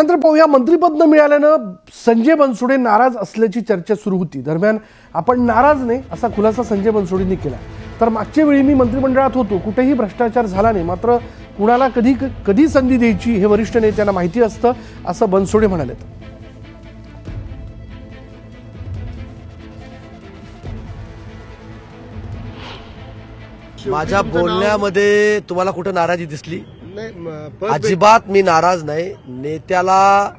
त्यानंतर पाहूया, मंत्रिपद न मिळाल्यानं संजय बनसोडे नाराज असल्याची चर्चा सुरू होती. दरम्यान आपण नाराज नाही असा खुलासा संजय बनसोडेंनी केला. तर मागच्या वेळी मी मंत्रिमंडळात होतो, कुठेही भ्रष्टाचार झाला नाही, मात्र कुणाला कधी संधी द्यायची हे वरिष्ठ नेत्यांना माहिती असतं असं बनसोडे म्हणाले. माझ्या बोलण्यामध्ये तुम्हाला कुठं नाराजी दिसली? अजिबात मी नाराज नाही. नेत्याला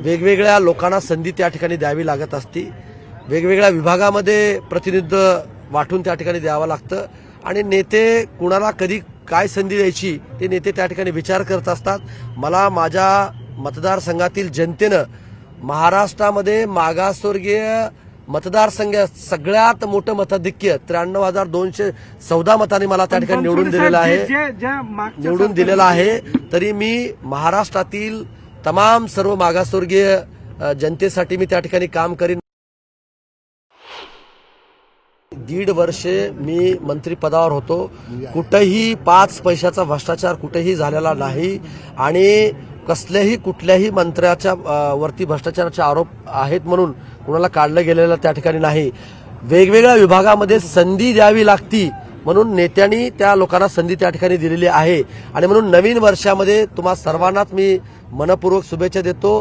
वेगवेगळ्या लोकांना संधी त्या ठिकाणी द्यावी लागत असती, वेगवेगळ्या विभागामध्ये प्रतिनिधित्व वाटून त्या ठिकाणी द्यावं लागतं आणि नेते कुणाला कधी काय संधी द्यायची ते नेते त्या ठिकाणी विचार करत असतात. मला माझ्या मतदारसंघातील जनतेनं महाराष्ट्रामध्ये मागासवर्गीय मतदारसंघ सगळ्यात मोठं मताधिक्य 93,214 मतांनी मला त्या ठिकाणी निवडून दिलेला आहे. तरी मी महाराष्ट्रातील तमाम सर्व मागासवर्गीय जनतेसाठी मी त्या ठिकाणी काम करीन. 1.5 वर्षे मी मंत्रिपदावर होतो, कुठेही 5 पैशाचा भ्रष्टाचार कुठेही झालेला नाही आणि कुठल्याही मंत्र्याच्या वरती भ्रष्टाचाराचे आरोप आहेत म्हणून कुणाला काढलं गेलेलं त्या ठिकाणी नाही. वेगवेगळ्या विभागामध्ये संधी द्यावी लागती म्हणून नेत्यांनी त्या लोकांना संधी त्या ठिकाणी दिलेली आहे आणि म्हणून नवीन वर्षामध्ये तुम्हा सर्वांनाच मी मनपूर्वक शुभेच्छा देतो.